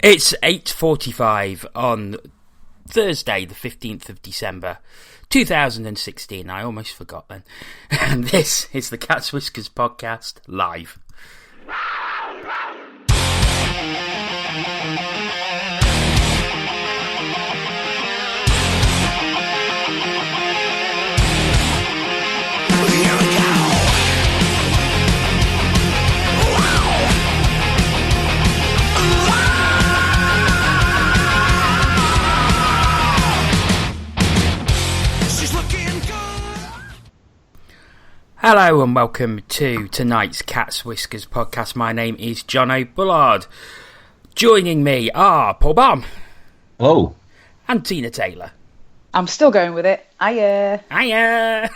It's 8:45 on Thursday, the 15th of December, 2016. I almost forgot then. And this is the Cat's Whiskers Podcast live. Hello and welcome to tonight's Cat's Whiskers podcast. My name is Jono Bullard. Joining me are Paul Balm. Hello. And Tina Taylor. I'm still going with it. Hiya.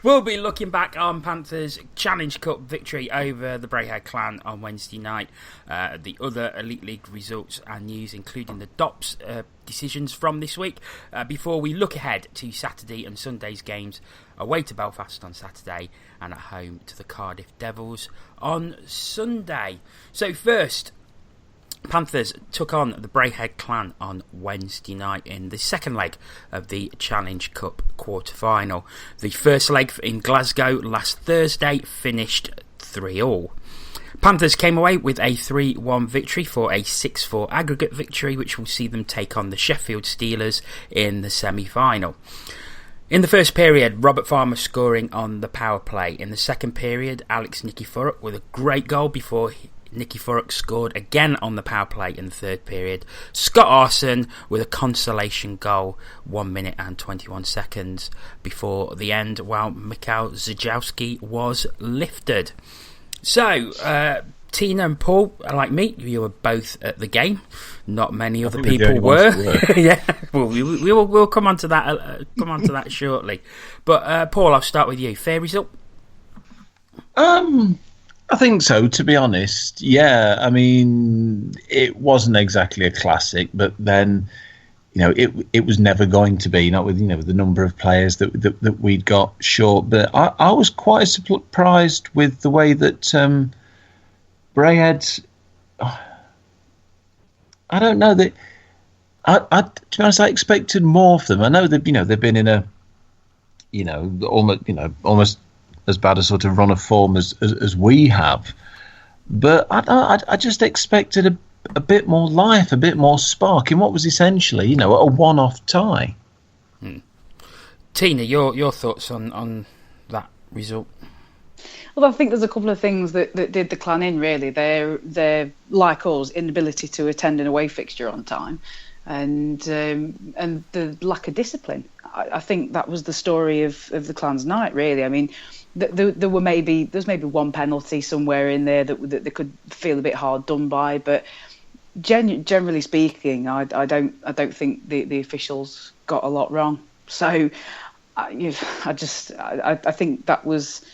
We'll be looking back on Panthers' Challenge Cup victory over the Braehead clan on Wednesday night. The other Elite League results and news, including the DOPS decisions from this week, before we look ahead to Saturday and Sunday's games, away to Belfast on Saturday and at home to the Cardiff Devils on Sunday. So first, Panthers took on the Braehead clan on Wednesday night in the second leg of the Challenge Cup quarter-final. The first leg in Glasgow last Thursday finished 3-3. Panthers came away with a 3-1 victory for a 6-4 aggregate victory, which will see them take on the Sheffield Steelers in the semi-final. In the first period, Robert Farmer scoring on the power play. In the second period, Alex Nikiforuk with a great goal before Nikiforuk scored again on the power play in the third period. Scott Arson with a consolation goal 1 minute and 21 seconds before the end, while Mikhail Zajowski was lifted. So, Tina and Paul, like me, you were both at the game. Not many other people were. Yeah, well, we'll come on to that. Come on to that shortly. But Paul, I'll start with you. Fair result? I think so, to be honest. Yeah, I mean, it wasn't exactly a classic, but then, it was never going to be, not with, the number of players that we'd got short. But I was quite surprised with the way that Braehead, I don't know, that to be honest, I expected more of them. I know that, they've been in a, almost as bad a sort of run of form as we have, but I just expected a bit more life, a bit more spark in what was essentially, a one-off tie. Tina, your thoughts on that result? Well, I think there's a couple of things that did the clan in, really. They're like us, inability to attend an away fixture on time, and the lack of discipline. I think that was the story of the clan's night, really. I mean, there's maybe one penalty somewhere in there that they could feel a bit hard done by, but generally speaking, I don't think the officials got a lot wrong. So I think that was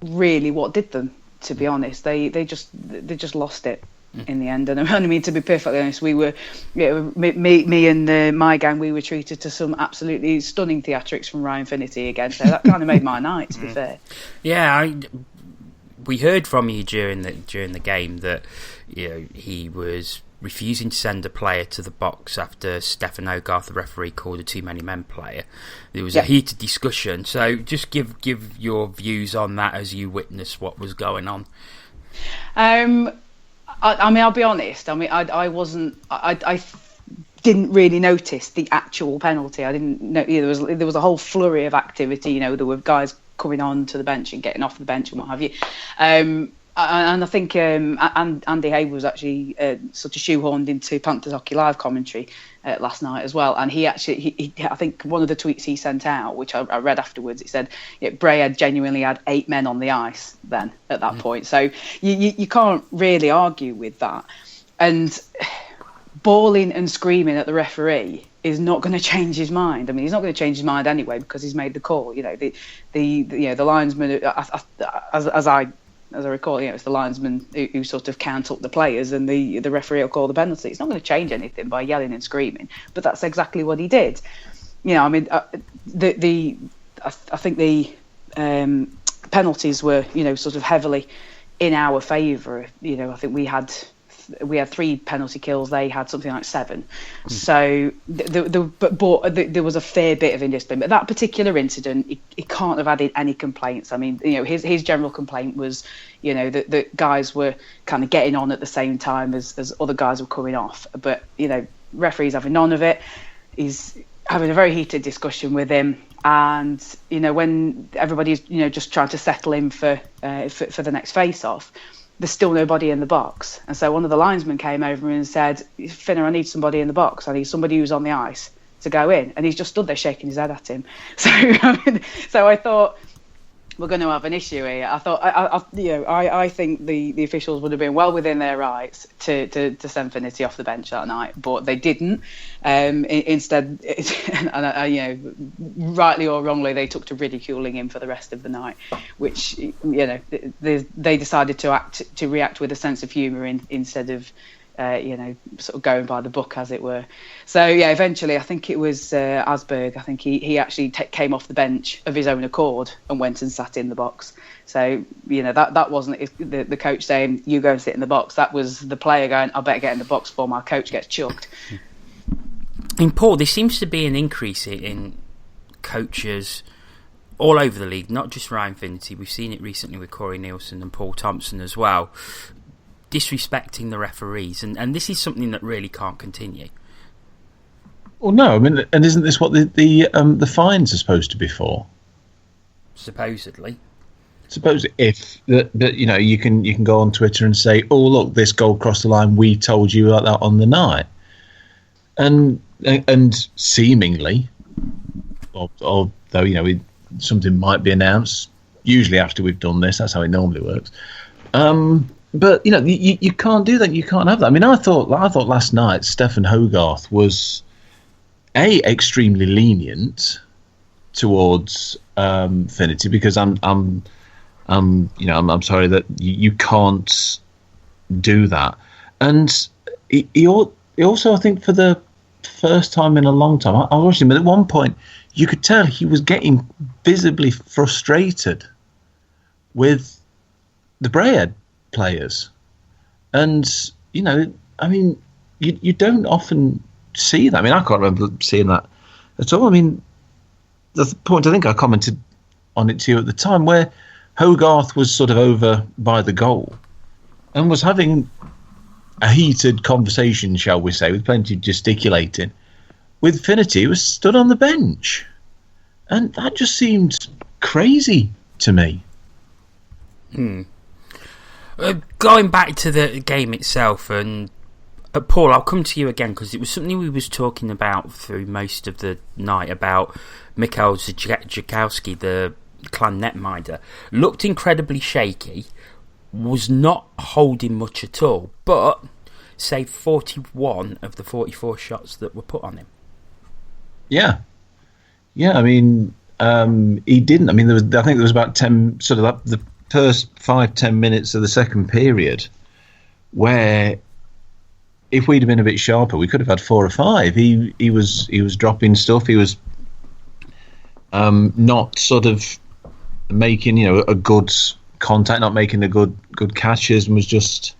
really what did them, to be honest. They just lost it in the end. And I mean, to be perfectly honest, we were, me and my gang, we were treated to some absolutely stunning theatrics from Ryan Finity again. So that kind of made my night, to be fair. Yeah, we heard from you during the game that he was refusing to send a player to the box after Stefan Hogarth, the referee, called a too many men player. There was a heated discussion. So just give your views on that as you witnessed what was going on. I mean, I'll be honest. I mean, I didn't really notice the actual penalty. I didn't know. There was a whole flurry of activity. There were guys coming on to the bench and getting off the bench and what have you. And I think Andy Hay was actually sort of shoehorned into Panthers Hockey Live commentary last night as well. And he I think one of the tweets he sent out, which I read afterwards, it said Braehead genuinely had 8 men on the ice then at that point. So you can't really argue with that. And bawling and screaming at the referee is not going to change his mind. I mean, he's not going to change his mind anyway because he's made the call. The linesman, as I recall, it's the linesman who sort of count up the players, and the referee will call the penalty. It's not going to change anything by yelling and screaming, but that's exactly what he did. I mean, I think the penalties were, sort of heavily in our favour. I think we had we had 3 penalty kills. They had something like 7. So there was a fair bit of indiscipline. But that particular incident, he can't have had any complaints. I mean, his general complaint was, that guys were kind of getting on at the same time as other guys were coming off. But referee's having none of it. He's having a very heated discussion with him. And when everybody's just trying to settle in for the next face-off, there's still nobody in the box. And so one of the linesmen came over and said, "Finner, I need somebody in the box. I need somebody who's on the ice to go in." And he's just stood there shaking his head at him. So I thought, we're going to have an issue here. I thought, I think the officials would have been well within their rights to send Finnerty off the bench that night, but they didn't. Instead, rightly or wrongly, they took to ridiculing him for the rest of the night, which they decided to react with a sense of humour instead of sort of going by the book, as it were. So eventually I think it was Asberg. I think he actually came off the bench of his own accord and went and sat in the box. So that wasn't the coach saying, "You go and sit in the box." That was the player going, "I better get in the box before my coach gets chucked." In Paul, there seems to be an increase in coaches all over the league, not just Ryan Finnerty. We've seen it recently with Corey Nielsen and Paul Thompson as well, disrespecting the referees, and this is something that really can't continue. Well, no, I mean, and isn't this what the fines are supposed to be for? Supposedly. Suppose if that you can go on Twitter and say, "Oh, look, this goal crossed the line. We told you like that on the night," and seemingly, although something might be announced. Usually after we've done this, that's how it normally works. But you can't do that. You can't have that. I mean, I thought last night Stefan Hogarth was extremely lenient towards Finnerty, because I'm sorry that you can't do that. And he also, I think, for the first time in a long time, I watched him, but at one point you could tell he was getting visibly frustrated with the Braehead players. And I mean, you don't often see that. I mean, I can't remember seeing that at all. I mean, the point, I think I commented on it to you at the time, where Hogarth was sort of over by the goal and was having a heated conversation, shall we say, with plenty of gesticulating, with Finnerty, who was stood on the bench. And that just seemed crazy to me. Going back to the game itself, and Paul, I'll come to you again, because it was something we was talking about through most of the night, about Mikhail Jakowski, the Clan netminder. Looked incredibly shaky, was not holding much at all, but saved 41 of the 44 shots that were put on him. Yeah, I mean, he didn't. I mean, I think there was about 10, sort of the first 5-10 minutes of the second period, where if we'd have been a bit sharper, we could have had 4 or 5. He was dropping stuff. He was not sort of making a good contact, not making the good catches, and was just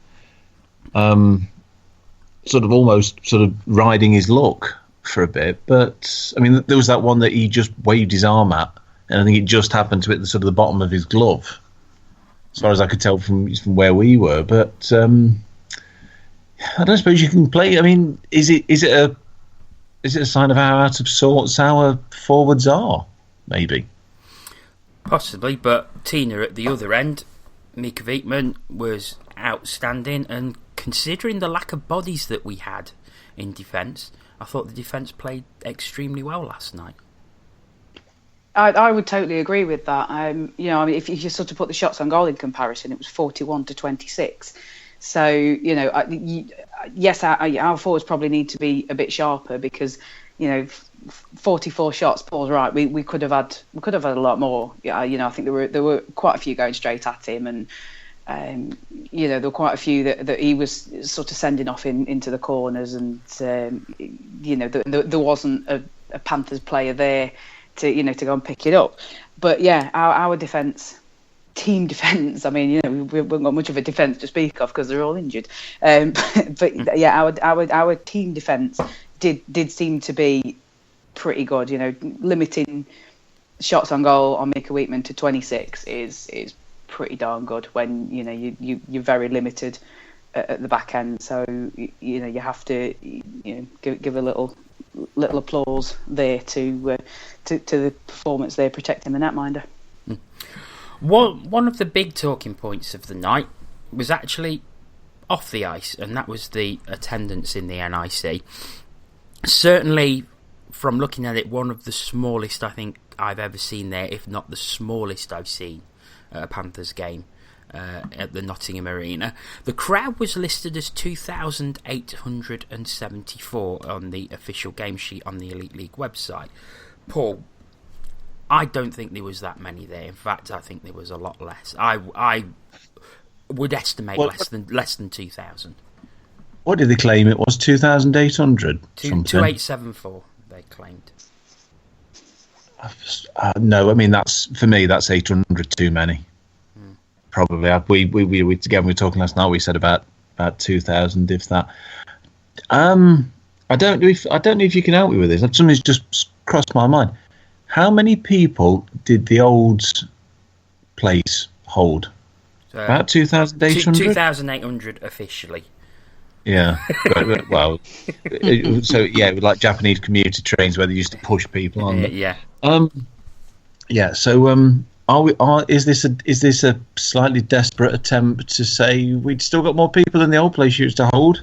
sort of almost sort of riding his luck for a bit. But I mean, there was that one that he just waved his arm at, and I think it just happened to hit the sort of the bottom of his glove, as far as I could tell from where we were. But I don't suppose you can play. I mean, is it a sign of how out of sorts our forwards are? Maybe, possibly. But Tina at the other end, Mika Wietman was outstanding, and considering the lack of bodies that we had in defence, I thought the defence played extremely well last night. I would totally agree with that. If you sort of put the shots on goal in comparison, it was 41 to 26. So, yes, our forwards probably need to be a bit sharper, because, 44 shots. Paul's right. We could have had a lot more. I think there were quite a few going straight at him, and there were quite a few that he was sort of sending off into the corners, and there wasn't a Panthers player there to go and pick it up. But yeah, our defence team defence, I mean, you know, we haven't got much of a defence to speak of because they're all injured. But yeah, our team defence did seem to be pretty good. You know, limiting shots on goal on Micah Wheatman to 26 is pretty darn good when, you know, you're very limited at the back end. So, you know, you have to, you know, give a little applause there to the performance there protecting the netminder. One of the big talking points of the night was actually off the ice, and that was the attendance in the NIC. Certainly, from looking at it, one of the smallest I think I've ever seen there, if not the smallest I've seen at a Panthers game at the Nottingham Arena. The crowd was listed as 2,874 on the official game sheet on the Elite League website. Paul, I don't think there was that many there. In fact, I think there was a lot less. I would estimate less than 2,000. What did they claim it was? 2,800? 2,874, they claimed. No, I mean, that's 800 too many. Probably. We again, we were talking last night, we said about 2,000, if that. I don't know if you can help me with this. Something's just crossed my mind. How many people did the old place hold? About 2,800? 2,800 officially. Yeah. Well, so yeah, it was like Japanese commuter trains where they used to push people on. Yeah. Yeah. So, is this a slightly desperate attempt to say we'd still got more people than the old place used to hold?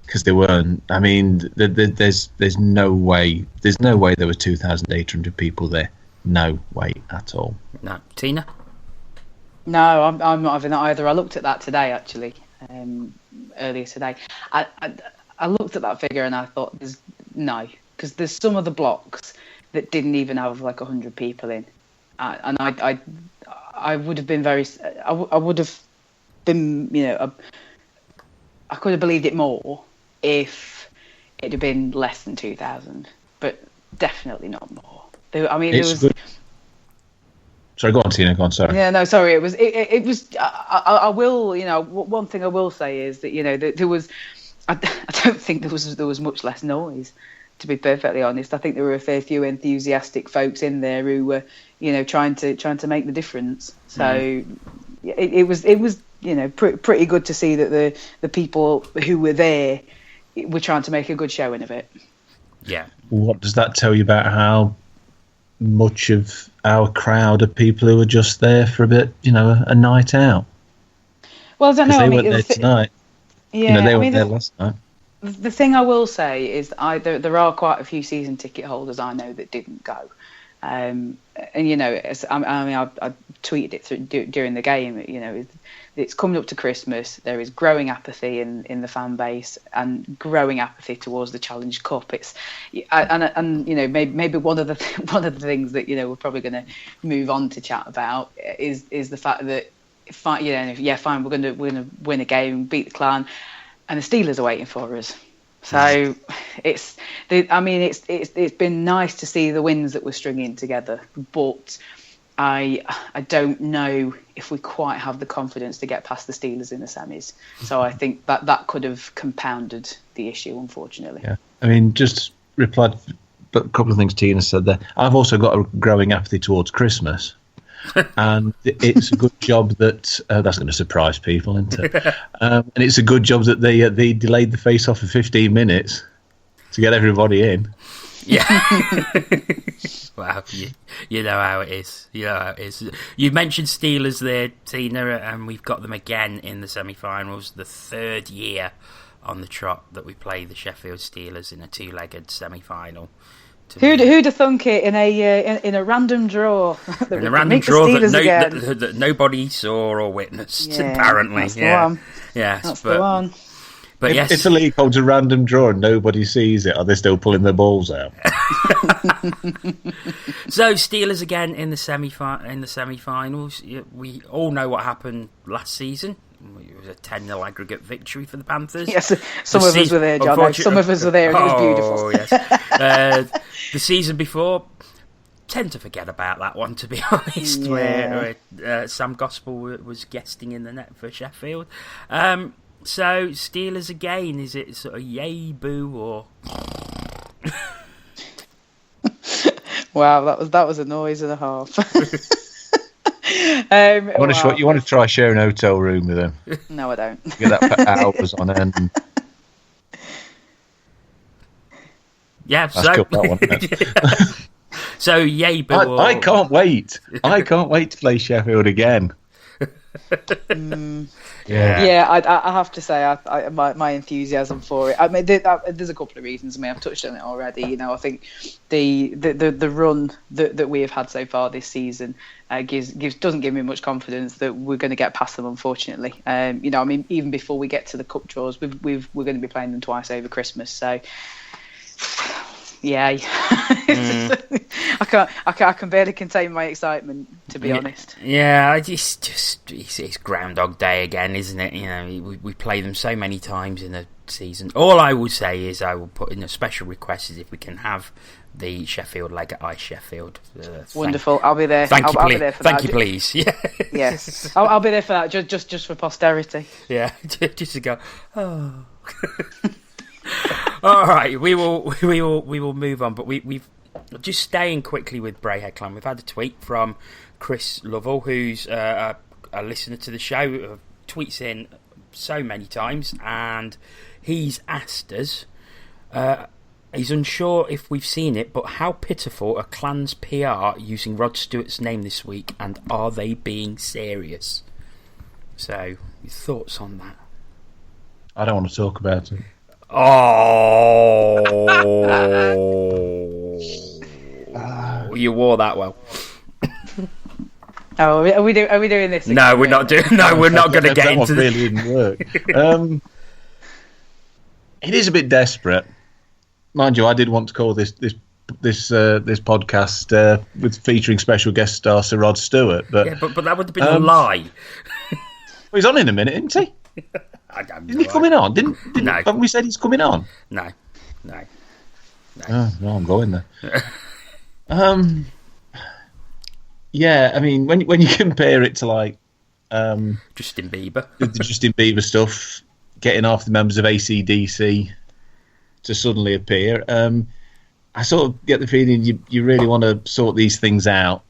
Because they weren't. I mean, there's no way. There's no way there were 2,800 people there. No way at all. No, Tina. No, I'm not having that either. I looked at that today, actually, earlier today. I looked at that figure and I thought, because there's some of the blocks that didn't even have like 100 people in, and I would have been I would have been, you know, I could have believed it more if it had been less than 2,000, but definitely not more. I mean, it's there was. Sorry, go on, Tina. Go on. Sorry. Yeah, no, sorry. It was. I will. You know, one thing I will say is that, you know, there was. I don't think there was much less noise. To be perfectly honest, I think there were a fair few enthusiastic folks in there who were, you know, trying to make the difference. So it was, you know, pretty good to see that the people who were there were trying to make a good showing of it. Yeah. What does that tell you about how much of our crowd are people who are just there for a bit, you know, a night out? Well, I don't know. They weren't there tonight. Yeah, you know, they weren't there last night. The thing I will say is there are quite a few season ticket holders I know that didn't go. And, you know, I tweeted it during the game, you know, it's coming up to Christmas. There is growing apathy in the fan base and growing apathy towards the Challenge Cup. And you know, maybe one of the things that, you know, we're probably going to move on to chat about is the fact that, fine, we're going to win a game, beat the Clan, and the Steelers are waiting for us. So it's been nice to see the wins that we're stringing together, but I don't know if we quite have the confidence to get past the Steelers in the semis. So I think that could have compounded the issue, unfortunately. Yeah, I mean, just replied a couple of things Tina said there. I've also got a growing apathy towards Christmas. And it's a good job that that's going to surprise people, isn't it? And it's a good job that they delayed the face-off for 15 minutes to get everybody in. Yeah. Wow, you know how it is. You know how it is. You mentioned Steelers there, Tina, and we've got them again in the semi-finals. The third year on the trot that we play the Sheffield Steelers in a two-legged semi-final. Who'd have thunk it in a random draw? In a random draw that nobody saw or witnessed, apparently. That's the one. Yes, that's the one. But if the league holds a random draw and nobody sees it, are they still pulling their balls out? So Steelers again in the semi-finals. We all know what happened last season. It was a 10-0 aggregate victory for the Panthers. Yes, some of us were there, John. Some of us were there, and it was beautiful. Yes. The season before, tend to forget about that one, to be honest, where Sam Gospel was guesting in the net for Sheffield. So Steelers again, is it sort of yay, boo, or... Wow, that was a noise and a half. You want to try sharing a hotel room with him? No, I don't. Get that for hours on end. Yeah, that's cool, that one. So yay, boo. I can't wait. I can't wait to play Sheffield again. Yeah, I have to say, my enthusiasm for it. I mean, there's a couple of reasons. I mean, I've touched on it already. You know, I think the run that we have had so far this season doesn't give me much confidence that we're going to get past them. Unfortunately, you know, I mean, even before we get to the cup draws, we're going to be playing them twice over Christmas. So. Yeah, I can barely contain my excitement, to be honest. Yeah, it's Groundhog Day again, isn't it? You know, we play them so many times in a season. All I will say is I will put in a special request is if we can have the Sheffield leg at Ice Sheffield. Wonderful, I'll be there. I'll be there for that. Thank you, please. Yeah. Yes, I'll be there for that. Just for posterity. Yeah, just to go. Oh. All right, we will move on, but we've just staying quickly with Braehead Clan. We've had a tweet from Chris Lovell, who's a listener to the show, tweets in so many times, and he's asked us. He's unsure if we've seen it, but how pitiful are Clan's PR using Rod Stewart's name this week, and are they being serious? So, your thoughts on that? I don't want to talk about it. Oh, you wore that well. Oh, are we doing this again? No, we're not doing. No, we're not going to get into. That really didn't work. It is a bit desperate, mind you. I did want to call this podcast with featuring special guest star Sir Rod Stewart, but that would have been a lie. Well, he's on in a minute, isn't he? Isn't he coming on? No. Haven't we said he's coming on? No. Oh, no, I'm going there. Yeah, I mean, when you compare it to like Justin Bieber, the Justin Bieber stuff, getting half the members of AC/DC to suddenly appear, I sort of get the feeling you really want to sort these things out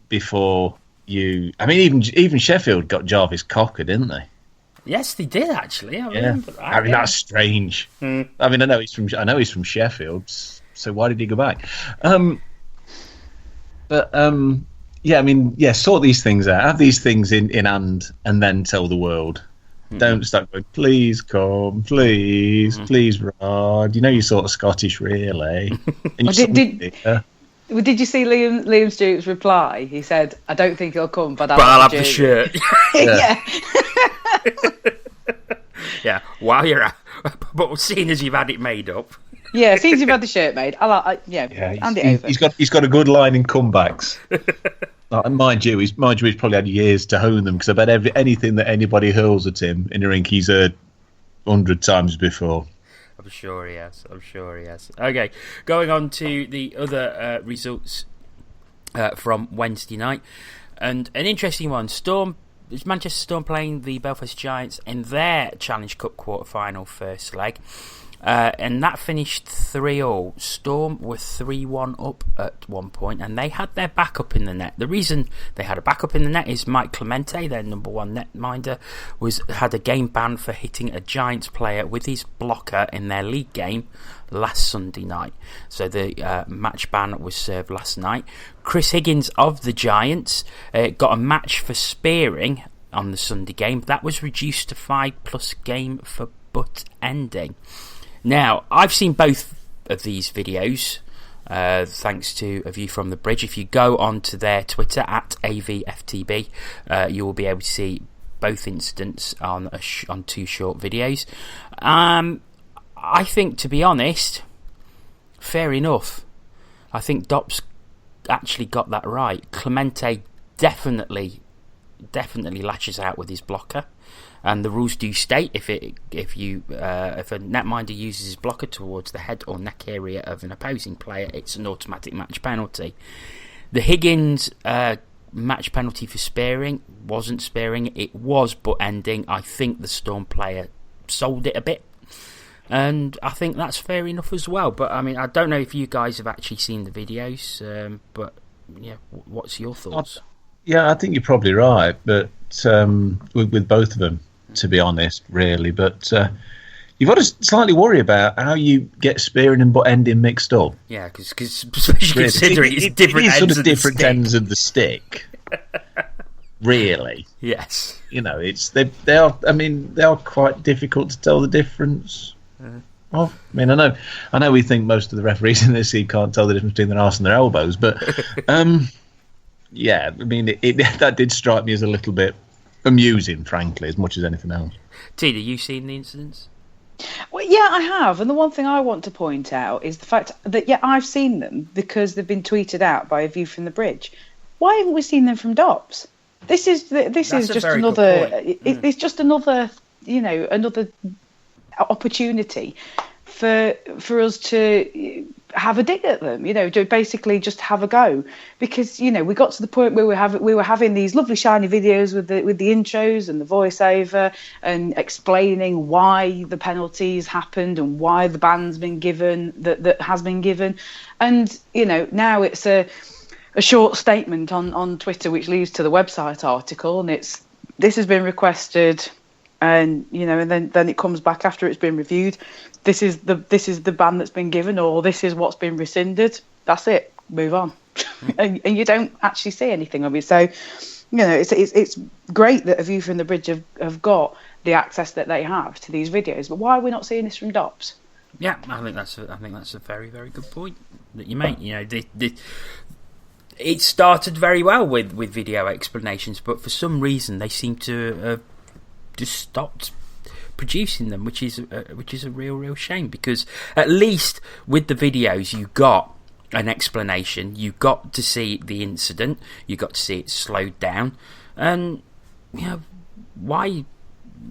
before you. I mean, even Sheffield got Jarvis Cocker, didn't they? Yes, they did actually. I remember that. I mean, that's strange. I mean, I know he's from Sheffield, so why did he go back? Yeah, I mean, sort these things out. Have these things in hand, and then tell the world. Don't start going, please come, please, Rod. You know you're sort of Scottish, really. And did you see Liam Stewart's reply? He said, "I don't think he'll come, but I'll have the shirt." Yeah. Yeah, while you're at, but seeing as you've had it made up. Yeah, seeing as you've had the shirt made, hand it over. He's got a good line in comebacks. Mind you, he's probably had years to hone them, because I bet anything that anybody hurls at him in the rink, he's heard 100 times before. I'm sure he has. Okay, going on to the other results from Wednesday night, and an interesting one. Manchester Storm playing the Belfast Giants in their Challenge Cup quarter-final first leg, and that finished 3-3. Storm were 3-1 up at one point, and they had their backup in the net. The reason they had a backup in the net is Mike Clemente, their number one netminder, had a game ban for hitting a Giants player with his blocker in their league game last Sunday night. So the match ban was served last night. Chris Higgins of the Giants got a match for spearing on the Sunday game. That was reduced to 5+ game for butt ending. Now, I've seen both of these videos, thanks to A View from the Bridge. If you go onto their Twitter at AVFTB, you will be able to see both incidents on two short videos. I think, to be honest, fair enough. I think Dops actually got that right. Clemente definitely lashes out with his blocker, and the rules do state if a netminder uses his blocker towards the head or neck area of an opposing player, it's an automatic match penalty. The Higgins match penalty for sparing wasn't sparing. It was butt ending. I think the Storm player sold it a bit. And I think that's fair enough as well. But, I mean, I don't know if you guys have actually seen the videos. But, yeah, what's your thoughts? Yeah, I think you're probably right. But with both of them, to be honest, really. But you've got to slightly worry about how you get spearing and butt ending mixed up. Yeah, because especially really, considering it's different ends sort of different ends of the stick. Really. Yes. You know, they are quite difficult to tell the difference. Well, I mean, I know we think most of the referees in this league can't tell the difference between their arse and their elbows, but yeah, I mean, that did strike me as a little bit amusing, frankly, as much as anything else. Tina, you seen the incidents? Well, yeah, I have, and the one thing I want to point out is the fact that I've seen them because they've been tweeted out by A View from the Bridge. Why haven't we seen them from Dops? This is just another. It's just another, another opportunity for us to have a dig at them, to basically just have a go, because we got to the point where we were having these lovely shiny videos with the intros and the voiceover and explaining why the penalties happened and why the ban's been given that has been given, and now it's a short statement on Twitter which leads to the website article, and this has been requested. And and then it comes back after it's been reviewed. This is the ban that's been given, or this is what's been rescinded. That's it. Move on, and you don't actually see anything of it. So, it's great that A View from the Bridge have got the access that they have to these videos. But why are we not seeing this from Dops? Yeah, I think that's a very, very good point that you make. It started very well with video explanations, but for some reason they seem to just stopped producing them, which is a real shame, because at least with the videos you got an explanation, you got to see the incident, you got to see it slowed down, and why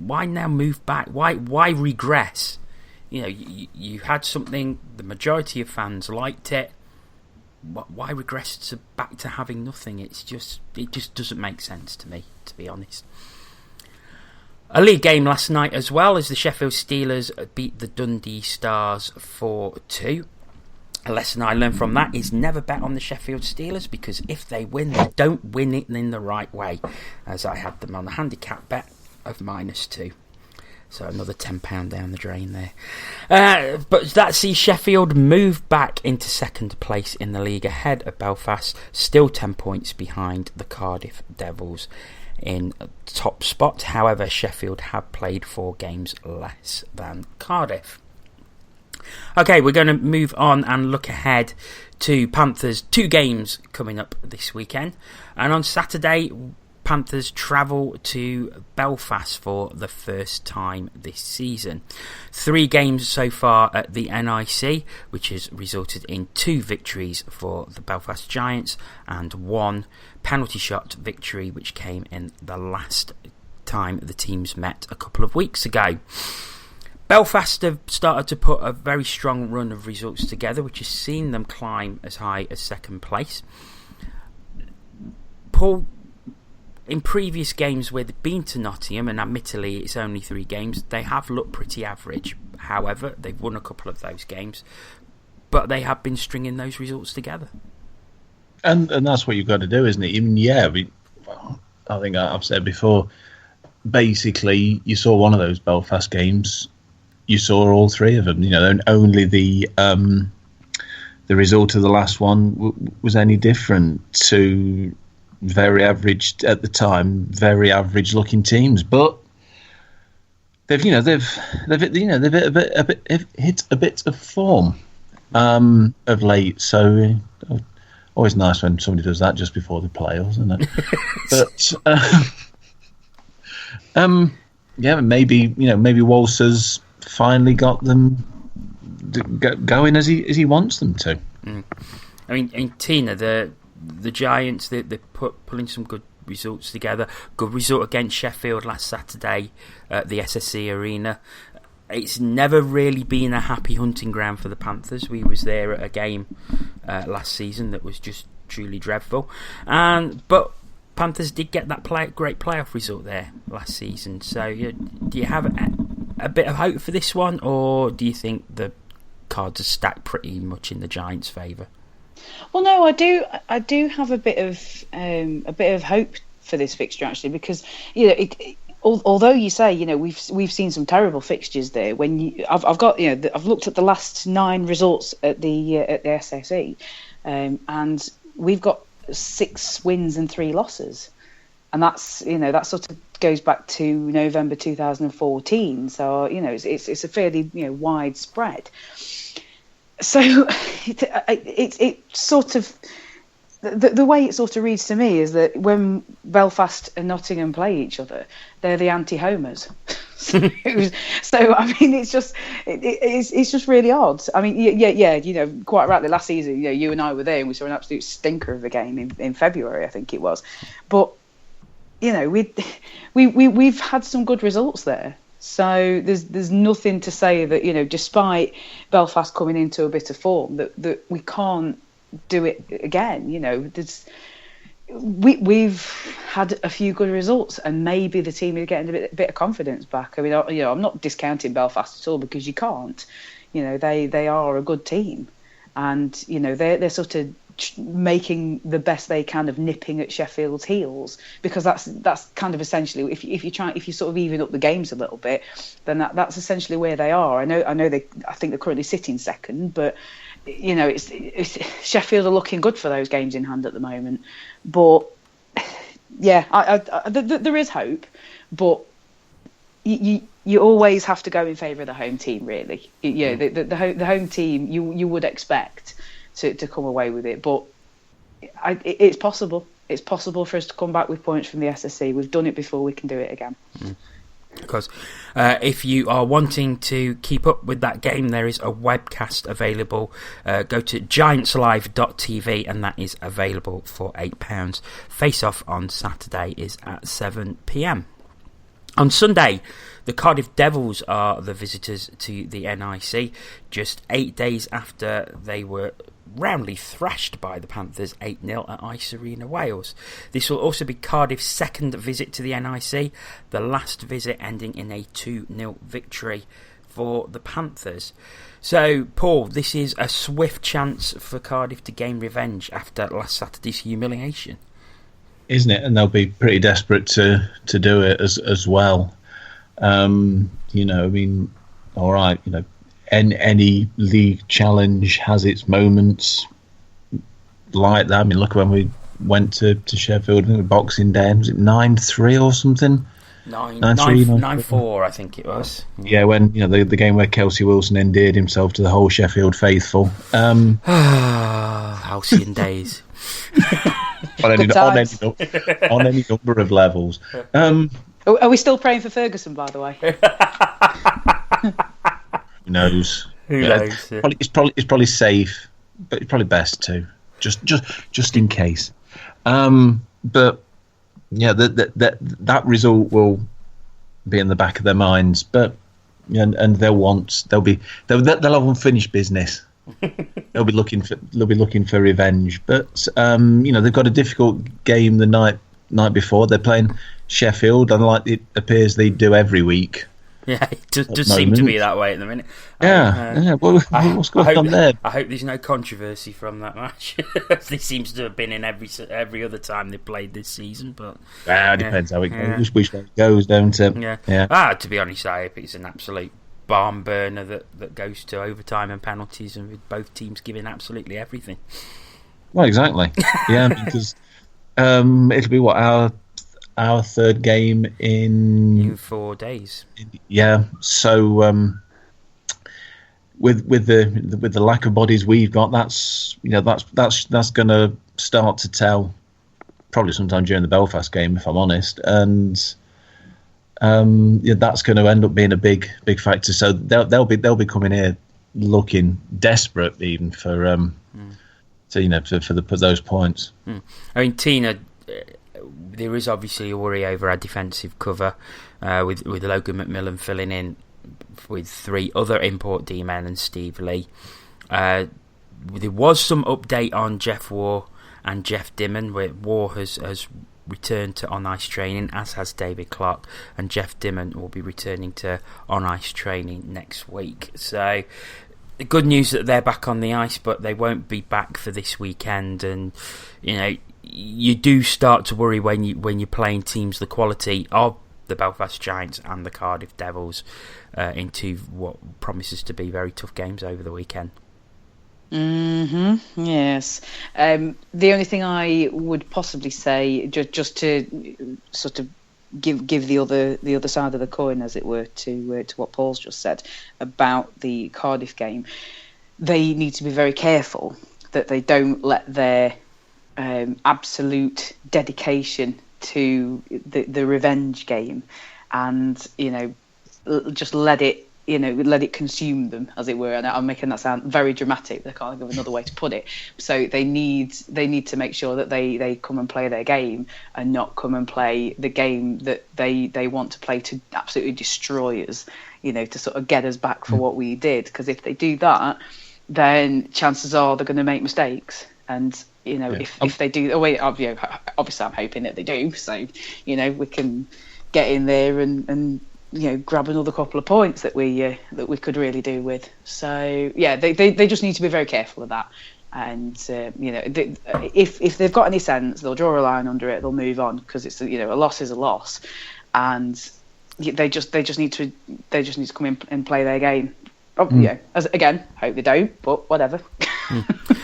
now move back? Why regress? You had something, the majority of fans liked it. Why regress back to having nothing? It just doesn't make sense to me, to be honest. A league game last night as well, as the Sheffield Steelers beat the Dundee Stars 4-2. A lesson I learned from that is never bet on the Sheffield Steelers, because if they win, they don't win it in the right way, as I had them on a handicap bet of -2. So another £10 down the drain there. But that sees Sheffield move back into second place in the league ahead of Belfast, still 10 points behind the Cardiff Devils in top spot. However, Sheffield have played 4 games less than Cardiff. Okay, we're going to move on and look ahead to Panthers' 2 games coming up this weekend. And on Saturday, Panthers travel to Belfast for the first time this season. 3 games so far at the NIC, which has resulted in 2 victories for the Belfast Giants and 1 penalty shot victory, which came in the last time the teams met a couple of weeks ago. Belfast have started to put a very strong run of results together, which has seen them climb as high as second place. Paul, in previous games where they've been to Nottingham, and admittedly it's only 3 games, they have looked pretty average. However, they've won a couple of those games, but they have been stringing those results together. And that's what you've got to do, isn't it? I think I've said before, basically you saw one of those Belfast games, you saw all 3 of them, and only the result of the last one was any different to very average at the time, very average looking teams, but they've hit a bit of form of late. So always nice when somebody does that just before the playoffs, isn't it? But maybe Walser's finally got them going as he wants them to. I mean, Tina, the Giants, they're pulling some good results together. Good result against Sheffield last Saturday at the SSE Arena. It's never really been a happy hunting ground for the Panthers. We was there at a game last season that was just truly dreadful. But Panthers did get that great playoff result there last season. So do you have a bit of hope for this one, or do you think the cards are stacked pretty much in the Giants' favour? Well, no, I do have a bit of hope for this fixture, actually, because although you say we've seen some terrible fixtures there. I've looked at the last 9 results at the SSE, and we've got 6 wins and 3 losses, and that's that sort of goes back to November 2014. So it's a fairly wide spread. So it sort of the way it sort of reads to me is that when Belfast and Nottingham play each other, they're the anti-homers. So I mean, it's just really odd. I mean, quite rightly, last season, you and I were there and we saw an absolute stinker of a game in February, I think it was. But we've had some good results there. So there's nothing to say that despite Belfast coming into a bit of form, that we can't do it again. We've had a few good results, and maybe the team is getting a bit of confidence back. I mean, I'm not discounting Belfast at all, because you can't. They are a good team, and they're sort of making the best they can of nipping at Sheffield's heels, because that's kind of essentially, if you sort of even up the games a little bit, then that's essentially where they are. I think they're currently sitting second, but it's Sheffield are looking good for those games in hand at the moment. But yeah, there is hope, but you always have to go in favour of the home team, really. The home team you would expect to come away with it, but it's possible. It's possible for us to come back with points from the SSC. We've done it before, we can do it again. Because if you are wanting to keep up with that game, there is a webcast available. Go to giantslive.tv, and that is available for £8. Face-off on Saturday is at 7 p.m. On Sunday, the Cardiff Devils are the visitors to the NIC, just 8 days after they were roundly thrashed by the Panthers 8-0 at Ice Arena, Wales. This will also be Cardiff's second visit to the NIC, the last visit ending in a 2-0 victory for the Panthers. So, Paul, this is a swift chance for Cardiff to gain revenge after last Saturday's humiliation. Isn't it? And they'll be pretty desperate to do it as well. I mean, all right, any league challenge has its moments like that. I mean, look, when we went to Sheffield, I think Boxing Day, was it 9-3 or something? 9-4, I think it was. Yeah, when the game where Kelsey Wilson endeared himself to the whole Sheffield faithful. Halcyon days. on any number of levels. Are we still praying for Ferguson, by the way? Who knows? Who knows? It's probably safe, but it's probably best to just in case. But yeah, that result will be in the back of their minds. But and they'll have unfinished business. They'll be looking for revenge. But they've got a difficult game the night before. They're playing Sheffield, unlike it appears they do every week. Yeah, it does seem to be that way at the minute. What's going on there? I hope there's no controversy from that match. This seems to have been in every other time they played this season. But it depends how it goes. Just wish it goes, don't it? Yeah. To be honest, I hope it's an absolute barn burner that goes to overtime and penalties, and with both teams giving absolutely everything. Well, exactly. Yeah, because it'll be our third game in 4 days. Yeah, so with the lack of bodies we've got, that's going to start to tell probably sometime during the Belfast game, if I'm honest, and that's going to end up being a big factor. So they'll be coming here looking desperate, even for those points. I mean, Tina, there is obviously a worry over our defensive cover, with Logan McMillan filling in with 3 other import D-men and Steve Lee. There was some update on Jeff Waugh and Jeff Dimon, where War has returned to on-ice training, as has David Clark, and Jeff Dimon will be returning to on-ice training next week. So the good news that they're back on the ice, but they won't be back for this weekend. And you do start to worry when you're playing teams the quality of the Belfast Giants and the Cardiff Devils into what promises to be very tough games over the weekend. Yes. The only thing I would possibly say, just to sort of give the other side of the coin, as it were, to what Paul's just said about the Cardiff game, they need to be very careful that they don't let their absolute dedication to the revenge game and just let it consume them, as it were. And I'm making that sound very dramatic. I can't think of another way to put it. So they need to make sure that they come and play their game and not come and play the game that they want to play to absolutely destroy us, to sort of get us back for what we did. Because if they do that, then chances are they're going to make mistakes. And if they do, obviously I'm hoping that they do. So we can get in there and grab another couple of points that we could really do with. So yeah, they just need to be very careful of that. And if they've got any sense, they'll draw a line under it. They'll move on, because it's a loss is a loss, and they just need to come in and play their game. Again, hope they don't, but whatever.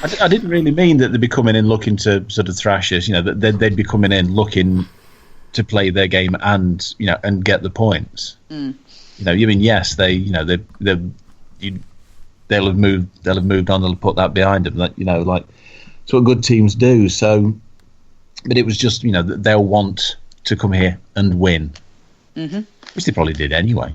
I didn't really mean that they'd be coming in looking to sort of thrash us. That they'd be coming in looking to play their game and get the points. Yes, they'll have moved on. They'll put that behind them. It's what good teams do. So, but it was just that they'll want to come here and win, which they probably did anyway.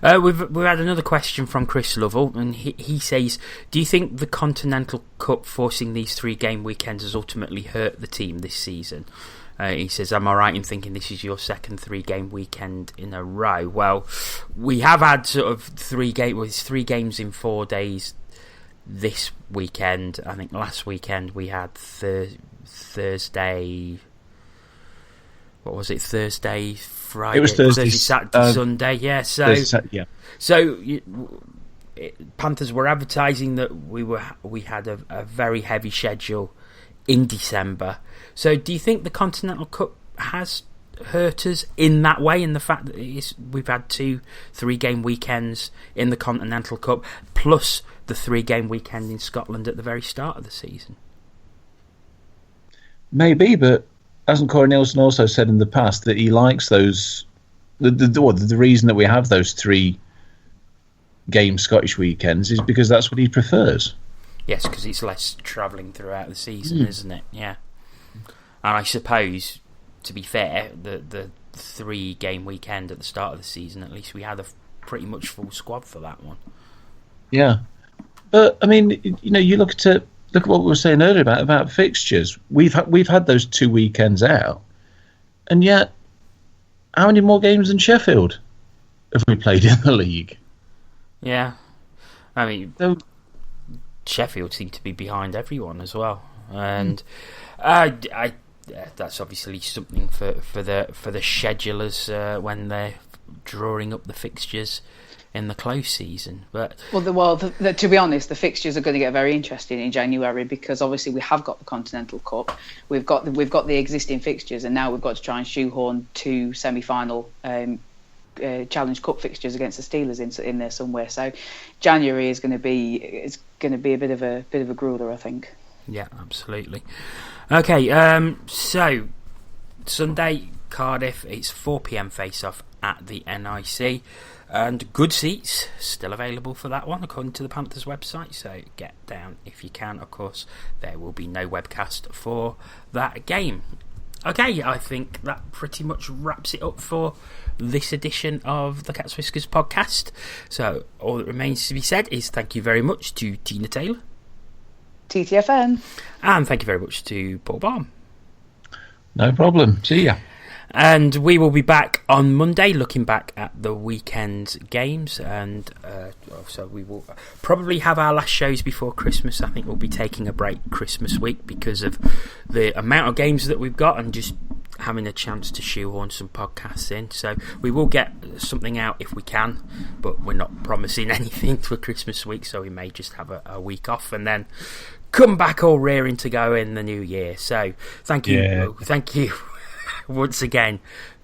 We've had another question from Chris Lovell, and he says, do you think the Continental Cup forcing these 3-game weekends has ultimately hurt the team this season? He says, am I right in thinking this is your second 3-game weekend in a row? Well, we have had sort of 3 games in 4 days this weekend. I think last weekend we had Thursday... What was it? Thursday, Friday? It was Thursday, Saturday, Sunday. Yeah. So Panthers were advertising that we had a very heavy schedule in December. So do you think the Continental Cup has hurt us in that way, in the fact that we've had 2 3-game weekends in the Continental Cup plus the 3-game weekend in Scotland at the very start of the season? Maybe, but hasn't Corey Nielsen also said in the past that he likes those? The reason that we have those 3-game Scottish weekends is because that's what he prefers. Yes, because it's less travelling throughout the season, isn't it? Yeah. And I suppose, to be fair, the 3-game weekend at the start of the season, at least we had a pretty much full squad for that one. Yeah. But, I mean, you look at what we were saying earlier about fixtures. We've had those 2 weekends out, and yet, how many more games than Sheffield have we played in the league? Yeah. I mean... Sheffield seem to be behind everyone as well, and that's obviously something for the schedulers when they're drawing up the fixtures in the close season. But to be honest, the fixtures are going to get very interesting in January, because obviously we have got the Continental Cup, we've got the existing fixtures, and now we've got to try and shoehorn 2 semi-final Challenge Cup fixtures against the Steelers in there somewhere. So January is going to be a bit of a grueler, I think. Yeah, absolutely. Okay, so Sunday, Cardiff. It's 4 p.m. face-off at the NIC, and good seats still available for that one according to the Panthers website. So get down if you can. Of course, there will be no webcast for that game. Okay, I think that pretty much wraps it up for this edition of the Cat's Whiskers podcast. So all that remains to be said is thank you very much to Tina Taylor, TTFN, and thank you very much to Paul Balm. No problem. See ya. And we will be back on Monday, looking back at the weekend's games, and so we will probably have our last shows before Christmas. I think we'll be taking a break Christmas week because of the amount of games that we've got and just having a chance to shoehorn some podcasts in. So we will get something out if we can, but we're not promising anything for Christmas week, so we may just have a week off and then come back all rearing to go in the new year. So thank you once again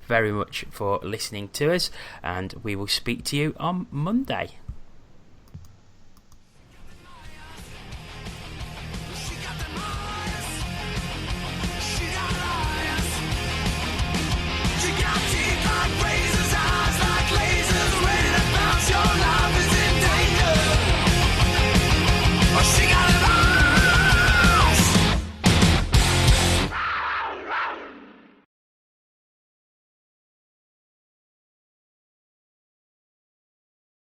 very much for listening to us, and we will speak to you on Monday.